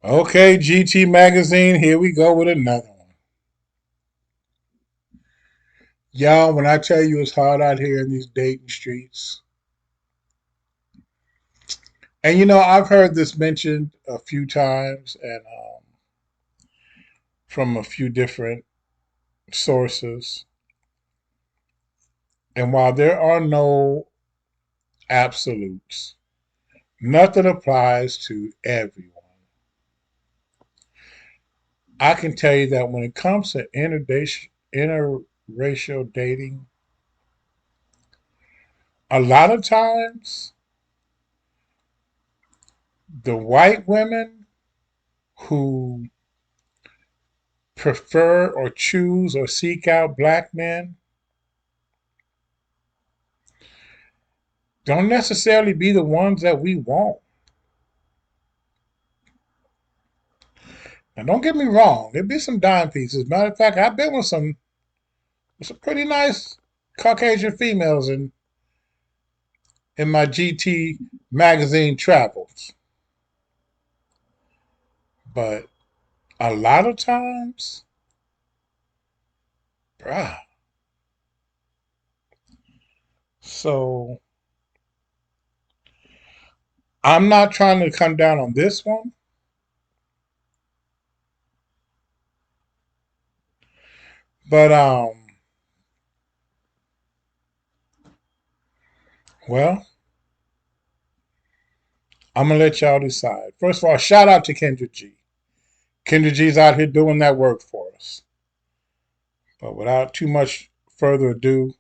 Okay, GT Magazine, here we go with another one. Y'all, when I tell you it's hard out here in these dating streets, and I've heard this mentioned a few times and from a few different sources. And while there are no absolutes, nothing applies to everyone. I can tell you that when it comes to interracial dating, a lot of times the white women who prefer or choose or seek out black men don't necessarily be the ones that we want. Now, don't get me wrong, there be some dime pieces. Matter of fact, I've been with some pretty nice Caucasian females in my GT magazine travels. But a lot of times, bruh. So I'm not trying to come down on this one, but well, I'm gonna let y'all decide. First of all, shout out to KendraG. KendraG's out here doing that work for us. But without too much further ado,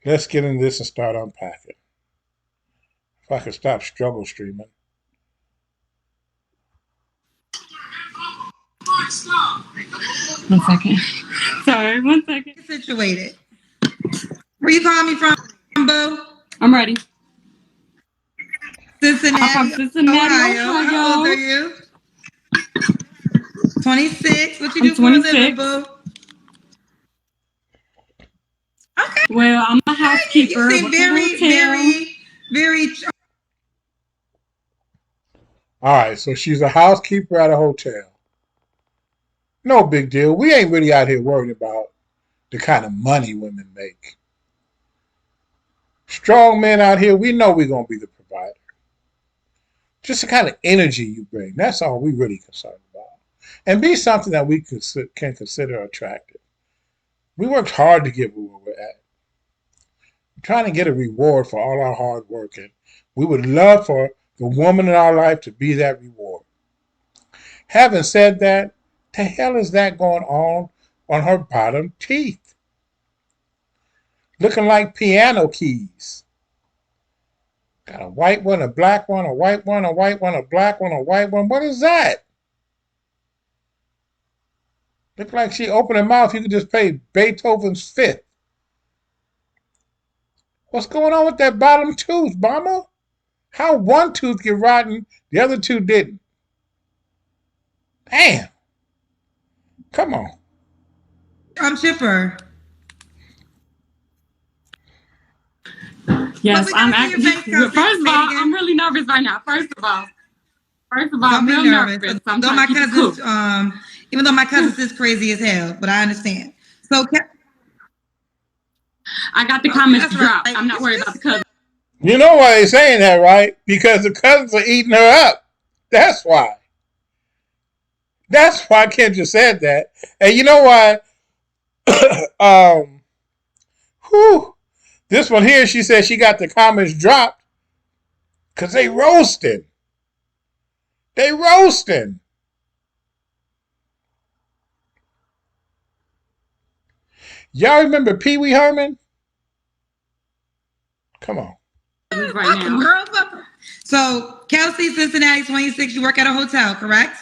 let's get into this and start unpacking. If I could stop struggle streaming. One second. Sorry, 1 second. Situated. Where you calling me from, Boo? I'm ready. Cincinnati, I'm from Cincinnati, Ohio. How old are Ohio. you? 26. What you I'm do for a living, 26. Boo? Okay. Well, I'm a housekeeper. You seem Work at a very, hotel. very. All right, so she's a housekeeper at a hotel. No big deal. We ain't really out here worried about the kind of money women make. Strong men out here, we know we're going to be the provider. Just the kind of energy you bring. That's all we really concerned about. And be something that we can consider attractive. We worked hard to get where we're at. We're trying to get a reward for all our hard work. And we would love for the woman in our life to be that reward. Having said that, the hell is that going on her bottom teeth? Looking like piano keys. Got a white one, a black one, a white one, a white one, a black one, a white one. What is that? Look like she opened her mouth. You could just play Beethoven's Fifth. What's going on with that bottom tooth, mama? How one tooth get rotten, the other two didn't? Damn. Come on. I'm chipper. Yes, I'm actually. First of all, I'm really nervous right now. First of all, I'm real nervous. I'm though trying to keep it cool. Even though my cousin is crazy as hell, but I understand. So I got the comments dropped. I'm not worried about the cousins. You know why they're saying that, right? Because the cousins are eating her up. That's why. That's why Kendra said that. And you know why? Whew, this one here, she said she got the comments dropped because they roasting. They roasting. Y'all remember Pee Wee Herman? Come on. Right now. Girls up. So, Kelsey, Cincinnati, 26. You work at a hotel, correct?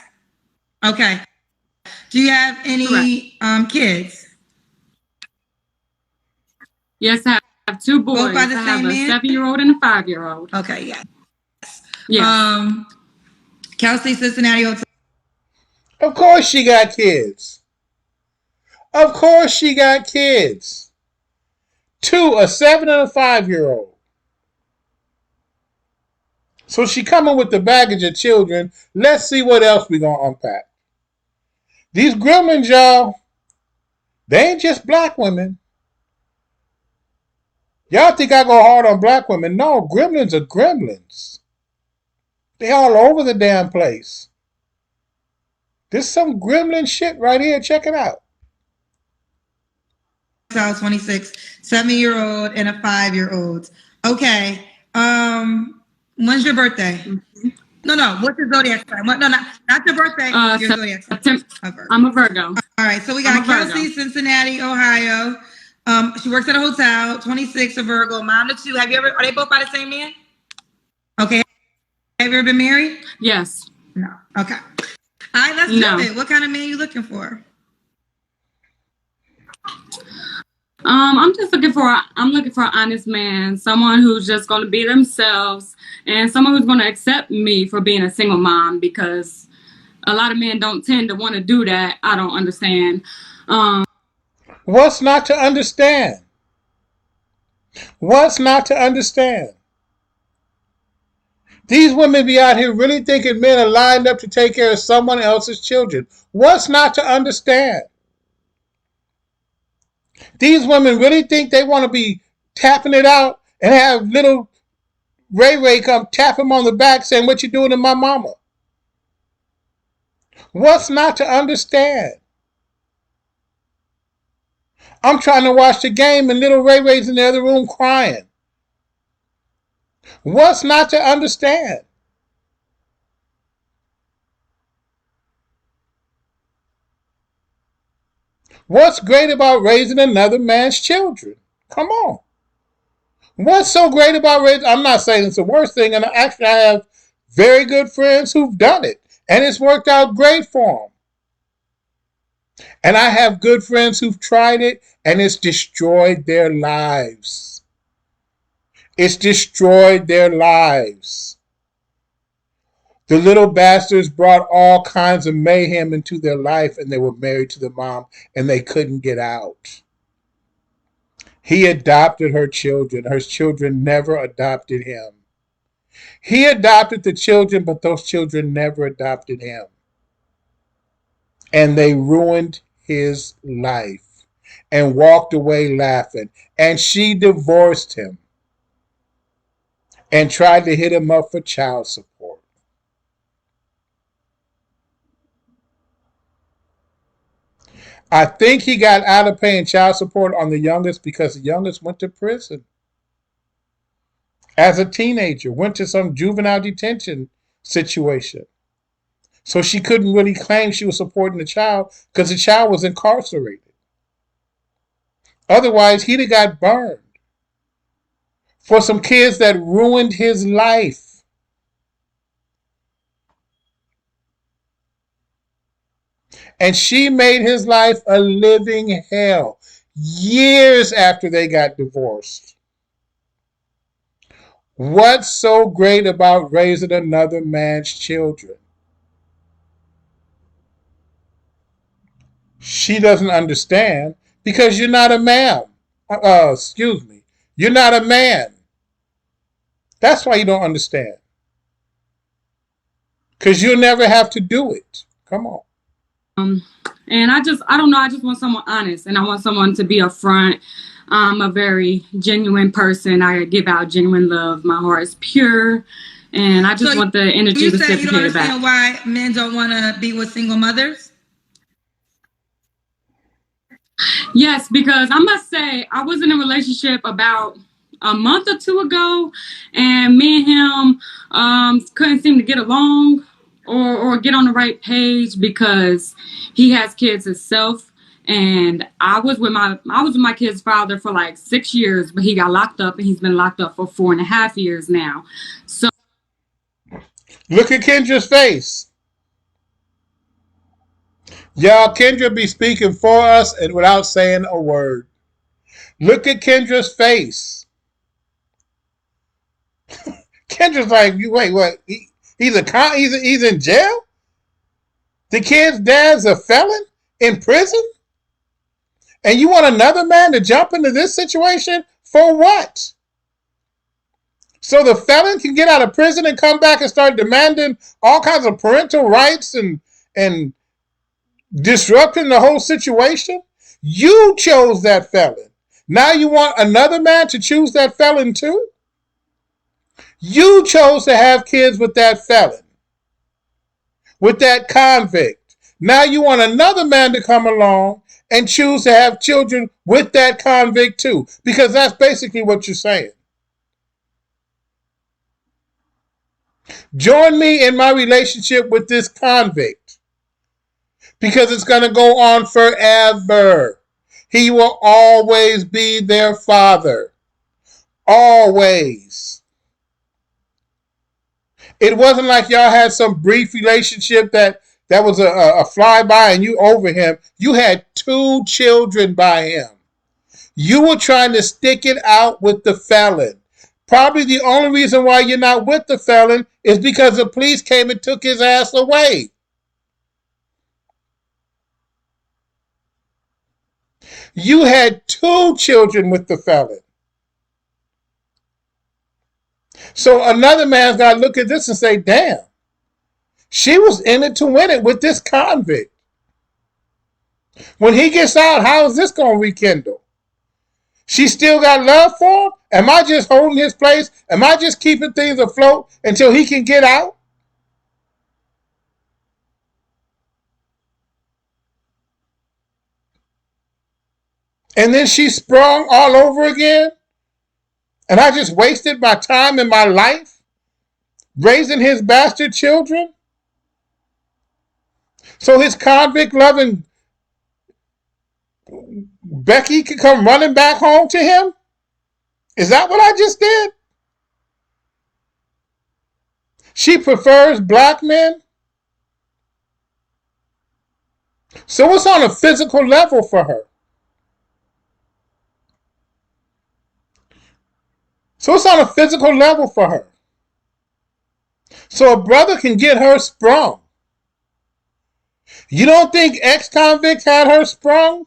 Okay. Do you have any kids? Yes, I have two boys. Both by the I have same a man? 7-year-old and a 5-year-old. Okay, yeah. Yeah. Kelsey, Cincinnati hotel. Of course she got kids. Of course she got kids. Two, a 7 and a 5-year-old. So she coming with the baggage of children. Let's see what else we gonna unpack. These gremlins, y'all, they ain't just black women. Y'all think I go hard on black women? No, gremlins are gremlins. They all over the damn place. This is some gremlin shit right here. Check it out. 26, 7-year-old and a 5-year-old. Okay. When's your birthday? No. What's your zodiac sign? No, not your birthday. Your zodiac sign. I'm a Virgo. All right. So we got Kelsey, Cincinnati, Ohio. She works at a hotel. 26, a Virgo. Mom to 2. Are they both by the same man? Okay. Have you ever been married? Yes. No. Okay. All right. Let's do it. What kind of man are you looking for? I'm looking for an honest man, someone who's just going to be themselves, and someone who's going to accept me for being a single mom, because a lot of men don't tend to want to do that. I don't understand. What's not to understand? What's not to understand? These women be out here really thinking men are lined up to take care of someone else's children. What's not to understand? These women really think they want to be tapping it out and have little Ray come tap him on the back saying, "What you doing to my mama?" What's not to understand? I'm trying to watch the game and little Ray's in the other room crying. What's not to understand? What's great about raising another man's children? Come on. What's so great about raising? I'm not saying it's the worst thing, and actually I have very good friends who've done it, and it's worked out great for them. And I have good friends who've tried it, and it's destroyed their lives. It's destroyed their lives. The little bastards brought all kinds of mayhem into their life, and they were married to the mom, and they couldn't get out. He adopted her children. Her children never adopted him. He adopted the children, but those children never adopted him. And they ruined his life and walked away laughing. And she divorced him and tried to hit him up for child support. I think he got out of paying child support on the youngest because the youngest went to prison as a teenager, went to some juvenile detention situation. So she couldn't really claim she was supporting the child because the child was incarcerated. Otherwise, he'd have got burned for some kids that ruined his life. And she made his life a living hell years after they got divorced. What's so great about raising another man's children? She doesn't understand because you're not a man. You're not a man. That's why you don't understand. Because you'll never have to do it. Come on. And I don't know. I just want someone honest, and I want someone to be upfront. I'm a very genuine person. I give out genuine love. My heart is pure, and I just want the energy to reciprocate back. You don't understand why men don't want to be with single mothers? Yes, because I must say I was in a relationship about a month or two ago, and me and him couldn't seem to get along or get on the right page because he has kids himself, and I was with my kid's father for like 6 years, but he got locked up, and he's been locked up for 4.5 years now. So look at KendraG's face. Y'all, Kendra be speaking for us and without saying a word. Look at KendraG's face. KendraG's like, wait, what? He's in jail? The kid's dad's a felon in prison? And you want another man to jump into this situation? For what? So the felon can get out of prison and come back and start demanding all kinds of parental rights and disrupting the whole situation? You chose that felon. Now you want another man to choose that felon too? You chose to have kids with that felon, with that convict. Now you want another man to come along and choose to have children with that convict too, because that's basically what you're saying. Join me in my relationship with this convict, because it's going to go on forever. He will always be their father. Always. It wasn't like y'all had some brief relationship that was a flyby and you over him. You had 2 children by him. You were trying to stick it out with the felon. Probably the only reason why you're not with the felon is because the police came and took his ass away. You had 2 children with the felon. So another man's got to look at this and say, damn, she was in it to win it with this convict. When he gets out, how is this going to rekindle? She still got love for him? Am I just holding his place? Am I just keeping things afloat until he can get out? And then she sprung all over again? And I just wasted my time and my life raising his bastard children? So his convict loving Becky could come running back home to him? Is that what I just did? She prefers black men? So what's on a physical level for her? So it's on a physical level for her. So a brother can get her sprung. You don't think ex-convicts had her sprung?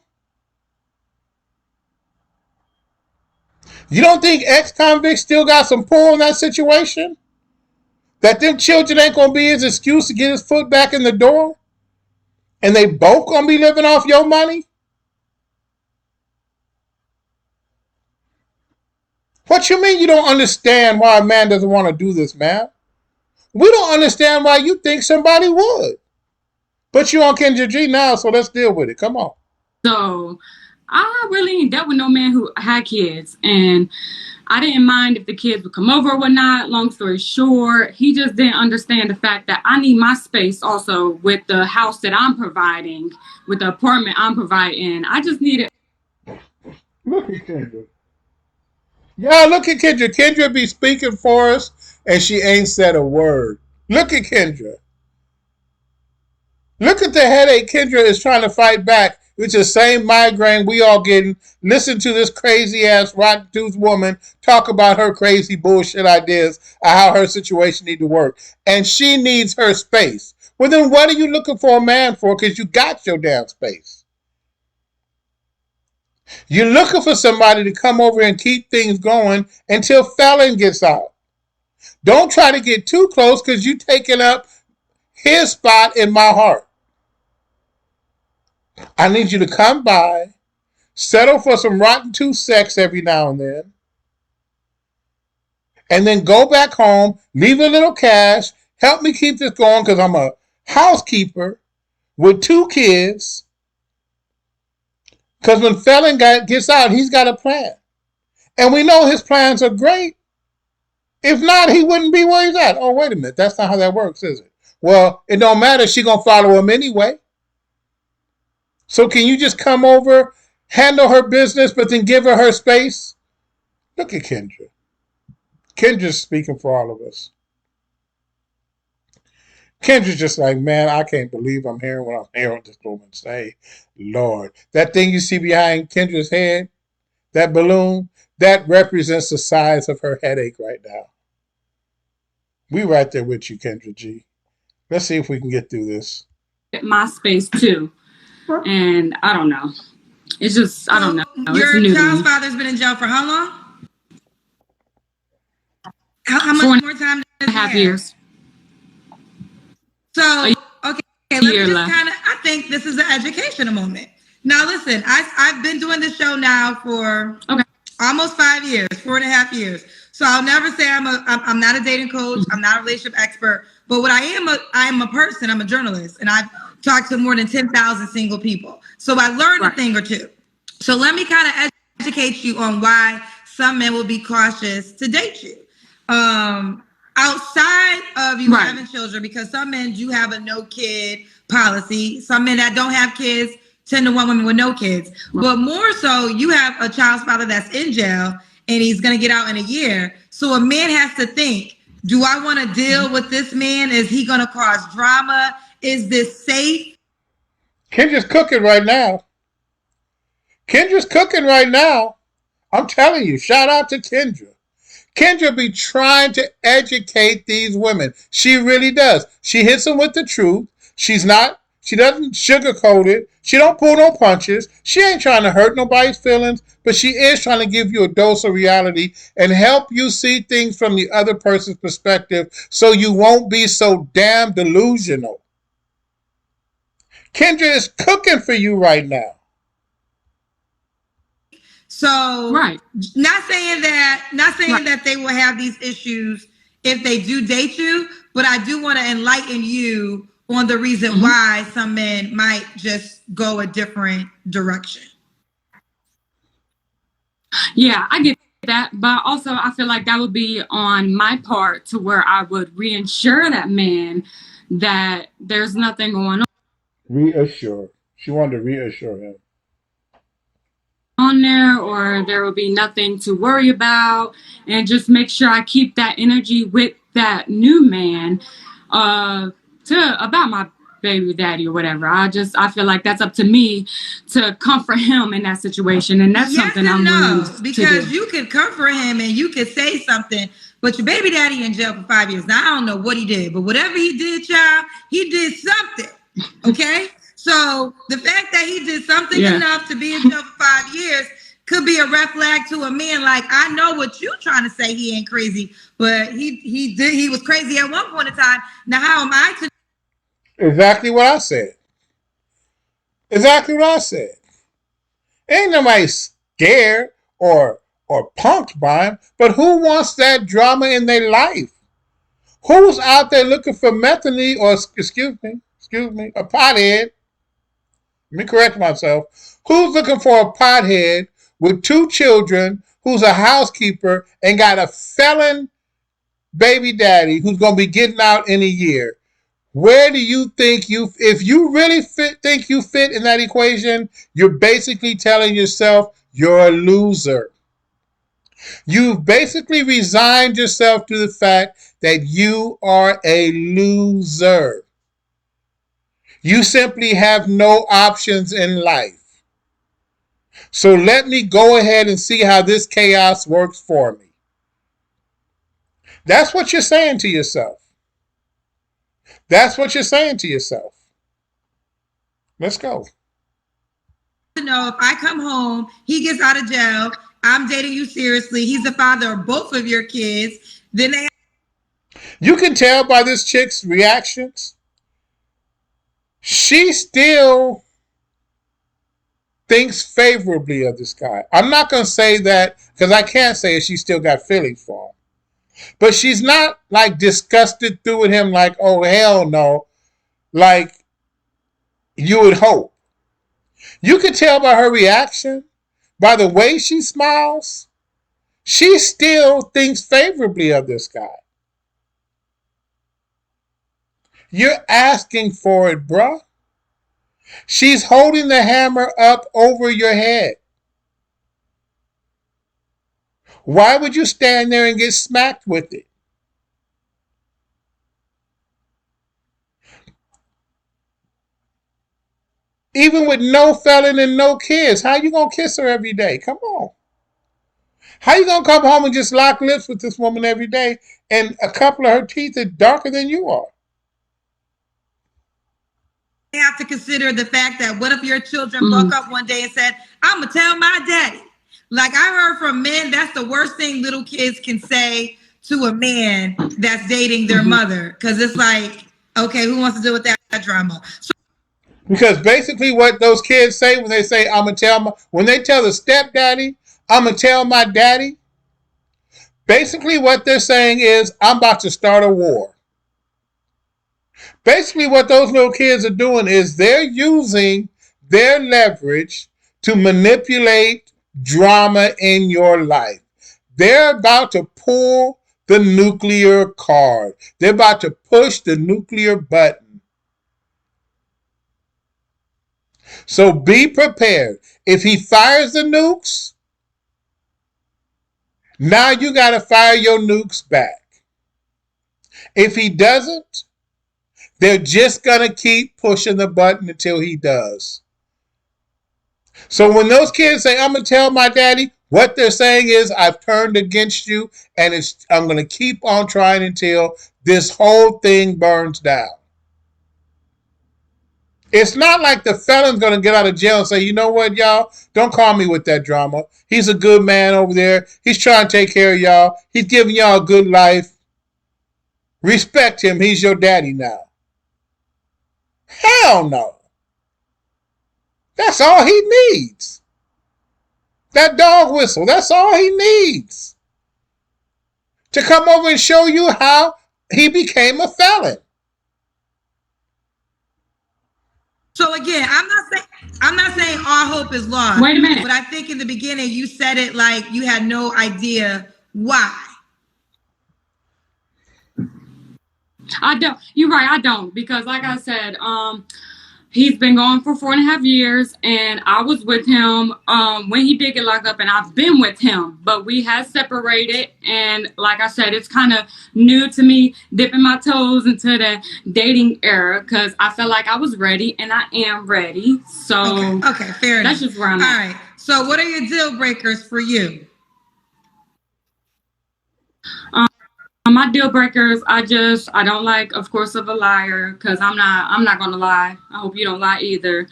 You don't think ex-convicts still got some pull in that situation? That them children ain't going to be his excuse to get his foot back in the door? And they both going to be living off your money? What you mean you don't understand why a man doesn't want to do this, man? We don't understand why you think somebody would. But you on KendraG now, so let's deal with it. Come on. So I really ain't dealt with no man who had kids, and I didn't mind if the kids would come over or whatnot. Long story short, he just didn't understand the fact that I need my space also with the house that I'm providing, with the apartment I'm providing. I just needed. Look at Kendra. Yeah, look at Kendra. Kendra be speaking for us, and she ain't said a word. Look at Kendra. Look at the headache Kendra is trying to fight back. It's the same migraine we all getting. Listen to this crazy ass rotten tooth woman talk about her crazy bullshit ideas of how her situation need to work. And she needs her space. Well, then what are you looking for a man for? Because you got your damn space. You're looking for somebody to come over and keep things going until Fallon gets out. Don't try to get too close because you're taking up his spot in my heart. I need you to come by, settle for some rotten tooth sex every now and then go back home, leave a little cash, help me keep this going because I'm a housekeeper with 2 kids. Because when Felon gets out, he's got a plan. And we know his plans are great. If not, he wouldn't be where he's at. Oh, wait a minute. That's not how that works, is it? Well, it don't matter. She's going to follow him anyway. So can you just come over, handle her business, but then give her space? Look at Kendra. Kendra's speaking for all of us. Kendra's just like, man, I can't believe I'm hearing what I'm hearing this woman say. Lord, that thing you see behind Kendra's head, that balloon, that represents the size of her headache right now. We right there with you, KendraG. Let's see if we can get through this. My space too. And I don't know. It's just, I don't know. Your child's father's been in jail for how long? How much more time does he have? 4.5 years. So, okay, let me just kind of, I think this is an educational moment. Now, listen, I've been doing this show now for almost 5 years, 4.5 years. So I'll never say I'm not a dating coach. I'm not a relationship expert. But what I am a person. I'm a journalist, and I've talked to more than 10,000 single people. So I learned a thing or two. So let me kind of educate you on why some men will be cautious to date you. Outside of you having children, because some men do have a no kid policy. Some men that don't have kids tend to want women with no kids. But more so, you have a child's father that's in jail and he's going to get out in a year. So a man has to think, do I want to deal with this man? Is he going to cause drama? Is this safe? Kendra's cooking right now. Kendra's cooking right now. I'm telling you, shout out to Kendra. Kendra be trying to educate these women. She really does. She hits them with the truth. She doesn't sugarcoat it. She don't pull no punches. She ain't trying to hurt nobody's feelings, but she is trying to give you a dose of reality and help you see things from the other person's perspective so you won't be so damn delusional. Kendra is cooking for you right now. So, not saying that they will have these issues if they do date you, but I do want to enlighten you on the reason why some men might just go a different direction. Yeah, I get that, but also I feel like that would be on my part to where I would reassure that man that there's nothing going on. Reassure. She wanted to reassure him. On there, or there will be nothing to worry about, and just make sure I keep that energy with that new man about my baby daddy or whatever. I feel like that's up to me to comfort him in that situation, and that's something I'm willing to do. Because you could comfort him and you could say something, but your baby daddy in jail for 5 years. Now I don't know what he did, but whatever he did, child, he did something. Okay. So the fact that he did something enough to be in jail for 5 years could be a red flag to a man. Like, I know what you're trying to say. He ain't crazy, but he was crazy at one point in time. Now, how am I to? Exactly what I said. Exactly what I said. Ain't nobody scared or punked by him, but who wants that drama in their life? Who's out there looking for methany or excuse me, a pothead? Let me correct myself. Who's looking for a pothead with 2 children, who's a housekeeper, and got a felon baby daddy who's going to be getting out in a year? Where do you think if you really think you fit in that equation, you're basically telling yourself you're a loser. You've basically resigned yourself to the fact that you are a loser. You simply have no options in life. So let me go ahead and see how this chaos works for me. That's what you're saying to yourself. That's what you're saying to yourself. Let's go. know if I come home, he gets out of jail, I'm dating you seriously, he's the father of both of your kids, then they... You can tell by this chick's reactions, she still thinks favorably of this guy. I'm not going to say that, because I can't say she still got feelings for him. But she's not like disgusted through him like, oh, hell no, like you would hope. You can tell by her reaction, by the way she smiles, she still thinks favorably of this guy. You're asking for it, bruh. She's holding the hammer up over your head. Why would you stand there and get smacked with it? Even with no felon and no kids, how you gonna kiss her every day? Come on. How you gonna come home and just lock lips with this woman every day and a couple of her teeth are darker than you are? You have to consider the fact that what if your children woke up one day and said, I'm gonna tell my daddy. Like I heard from men, that's the worst thing little kids can say to a man that's dating their mother? Because it's like, okay, who wants to deal with that drama? So, because basically what those kids say when they say, I'm going to tell my, when they tell the stepdaddy, I'm going to tell my daddy, basically what they're saying is, I'm about to start a war. Basically what those little kids are doing is they're using their leverage to manipulate drama in your life. They're about to pull the nuclear card. They're about to push the nuclear button. So be prepared. If he fires the nukes, now you got to fire your nukes back. If he doesn't, they're just going to keep pushing the button until he does. So when those kids say, I'm going to tell my daddy, what they're saying is, I've turned against you, and I'm going to keep on trying until this whole thing burns down. It's not like the felon's going to get out of jail and say, you know what, y'all? Don't call me with that drama. He's a good man over there. He's trying to take care of y'all. He's giving y'all a good life. Respect him. He's your daddy now. Hell no. That's all he needs. That dog whistle, that's all he needs. To come over and show you how he became a felon. So again, I'm not saying all hope is lost. Wait a minute. But I think in the beginning you said it like you had no idea why. I don't. You're right. I don't, because like I said, he's been gone for 4.5 years, and I was with him when he did get locked up, and I've been with him, but we had separated. And like I said, it's kind of new to me dipping my toes into the dating era, because I felt like I was ready, and I am ready. So okay, fair enough. That's just where I'm at. All right. So what are your deal breakers for you? My deal breakers, I don't like, of course, of a liar, because I'm not gonna lie. I hope you don't lie either.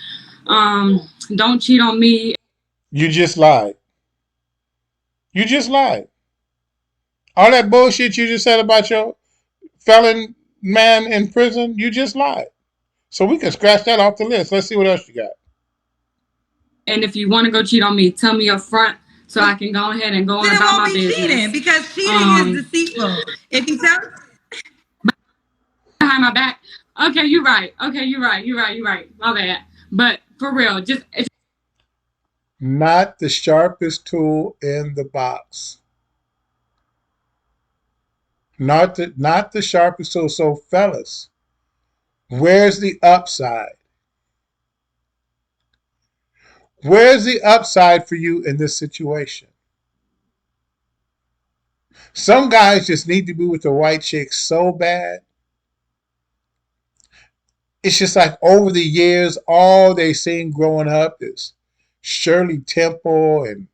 Don't cheat on me. You just lied. You just lied. All that bullshit you just said about your felon man in prison, you just lied. So we can scratch that off the list. Let's see what else you got. And if you want to go cheat on me, tell me up front, so I can go ahead and go on about my business. Cheating, because cheating is deceitful. If you tell behind my back, okay, you're right. Okay, you're right. My bad. But for real, just not the sharpest tool in the box. Not the sharpest tool. So fellas, where's the upside? Where's the upside for you in this situation? Some guys just need to be with the white chick so bad. It's just like over the years, all they seen growing up is Shirley Temple and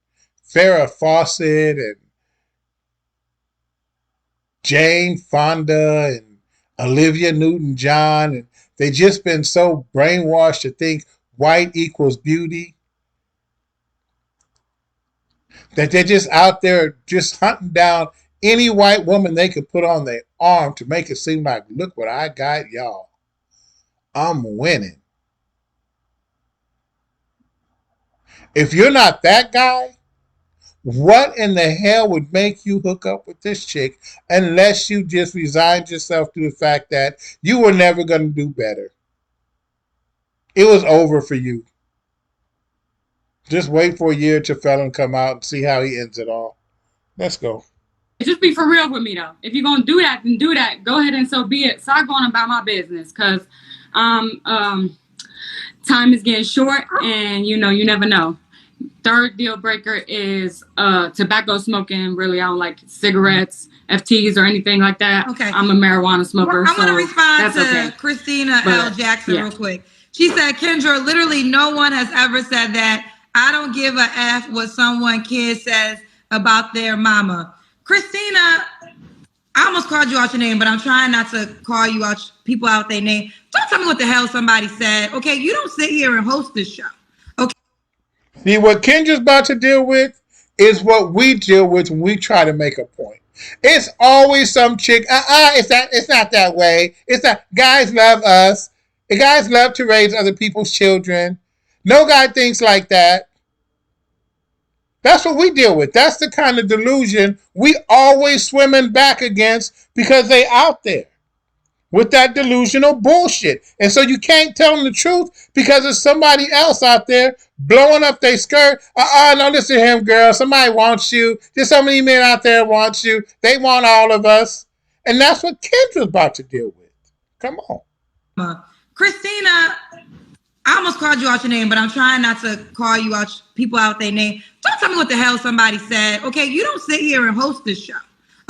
Farrah Fawcett and Jane Fonda and Olivia Newton-John. And they just been so brainwashed to think white equals beauty that they're just out there just hunting down any white woman they could put on their arm to make it seem like, look what I got, y'all. I'm winning. If you're not that guy, what in the hell would make you hook up with this chick unless you just resigned yourself to the fact that you were never going to do better? It was over for you. Just wait for a year till felon come out and see how he ends it all. Let's go. Just be for real with me, though. If you're going to do that, then do that. Go ahead and so be it. Start going about my business, because time is getting short, and you never know. Third deal breaker is tobacco smoking. Really, I don't like cigarettes, FTs, or anything like that. Okay. I'm a marijuana smoker. Well, I want to respond to Christina L. Jackson real quick. She said, Kendra, literally no one has ever said that. I don't give a F what someone kid says about their mama. Christina, I almost called you out your name, but I'm trying not to call you out people out their name. Don't tell me what the hell somebody said. Okay, you don't sit here and host this show. Okay. See what Kendra's about to deal with? is what we deal with when we try to make a point. It's always some chick. It's not that way. It's not. Guys love us. The guys love to raise other people's children. No guy thinks like that. That's what we deal with. That's the kind of delusion we always swimming back against because they out there with that delusional bullshit. And so you can't tell them the truth because there's somebody else out there blowing up their skirt. No, listen to him, girl. Somebody wants you. There's so many men out there want you. They want all of us. And that's what KendraG's about to deal with. Come on. Christina, I almost called you out your name, but I'm trying not to call you out people out their name. Don't tell me what the hell somebody said. Okay, you don't sit here and host this show.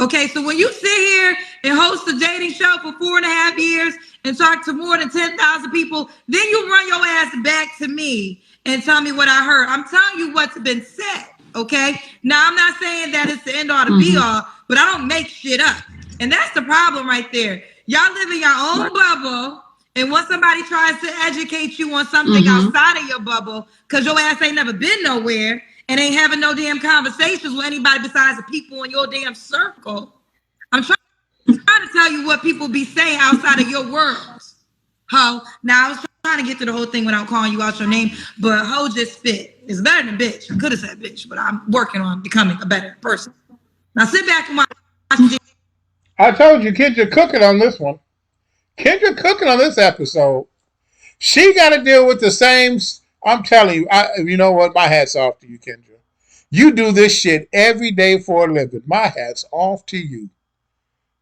Okay, so when you sit here and host a dating show for 4.5 years and talk to more than 10,000 people, then you run your ass back to me and tell me what I heard. I'm telling you what's been said, okay? Now, I'm not saying that it's the end all, the be all, but I don't make shit up. And that's the problem right there. Y'all live in your own bubble, and when somebody tries to educate you on something outside of your bubble, because your ass ain't never been nowhere, and ain't having no damn conversations with anybody besides the people in your damn circle. I'm trying to tell you what people be saying outside of your world. Ho, now I was trying to get to the whole thing without calling you out your name, but ho just spit. It's better than bitch. I could have said bitch, but I'm working on becoming a better person. Now sit back and watch. I told you, KendraG cooking on this one. KendraG cooking on this episode. She got to deal with the same. I'm telling you, you know what? My hat's off to you, KendraG. You do this shit every day for a living. My hat's off to you.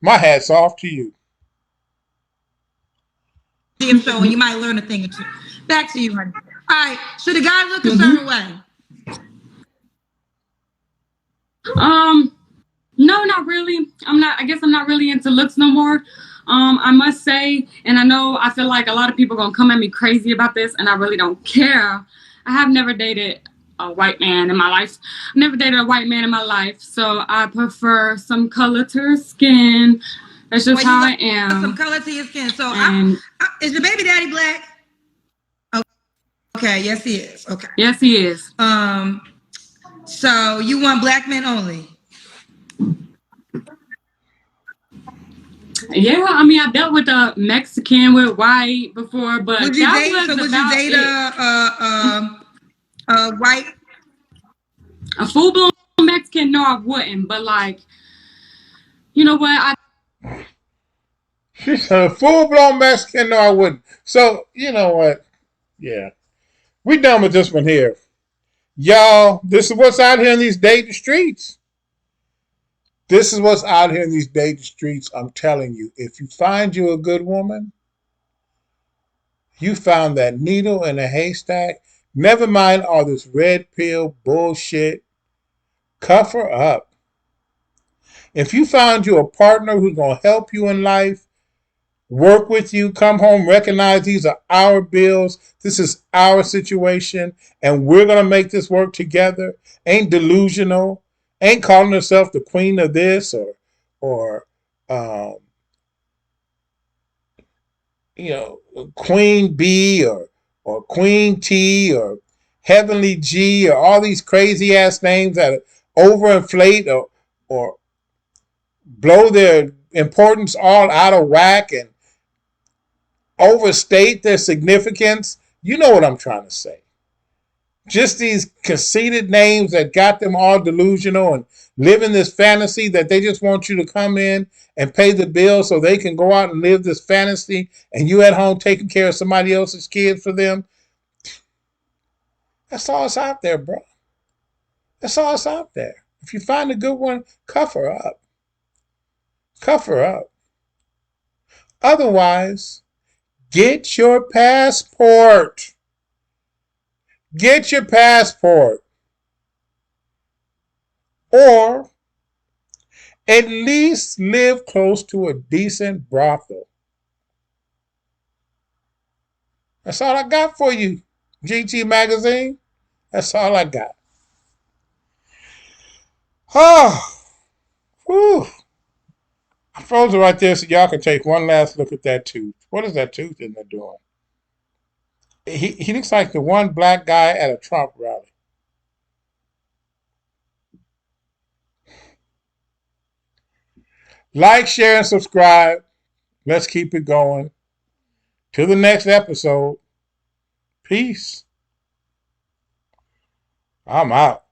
My hat's off to you. Damn show, and you might learn a thing or two. Back to you, honey. All right. Should a guy look a certain way? No, not really. I guess I'm not really into looks no more. I must say, and I feel like a lot of people are gonna come at me crazy about this, and I really don't care. I have never dated a white man in my life. I've never dated a white man in my life, so I prefer some color to her skin. That's just how I am. Some color to your skin. So, is your baby daddy black? Okay, yes he is. Okay. Yes, he is. So you want black men only? Yeah, I mean, I dealt with a Mexican with white before, but would you date a white, a full blown Mexican? No, I wouldn't. But like, you know what? She said a full blown Mexican. No, I wouldn't. So you know what? Yeah, we done with this one here, y'all. This is what's out here in these dating streets. This is what's out here in these dating streets. I'm telling you, if you find you a good woman, you found that needle in a haystack. Never mind all this red pill bullshit. Cuff her up. If you found you a partner who's going to help you in life, work with you, come home, recognize these are our bills, this is our situation, and we're going to make this work together, ain't delusional, ain't calling herself the queen of this or Queen B or Queen T or Heavenly G or all these crazy ass names that overinflate or blow their importance all out of whack and overstate their significance. You know what I'm trying to say. Just these conceited names that got them all delusional and live in this fantasy that they just want you to come in and pay the bill so they can go out and live this fantasy and you at home taking care of somebody else's kids for them. That's all that's out there, bro. That's all that's out there. If you find a good one, cuff her up. Cuff her up. Otherwise, get your passport. Get your passport. Or at least live close to a decent brothel. That's all I got for you, GT Magazine. That's all I got. Oh, whew. I froze it right there so y'all can take one last look at that tooth. What is that tooth in there doing? He looks like the one black guy at a Trump rally. Like, share, and subscribe. Let's keep it going. Till the next episode. Peace. I'm out.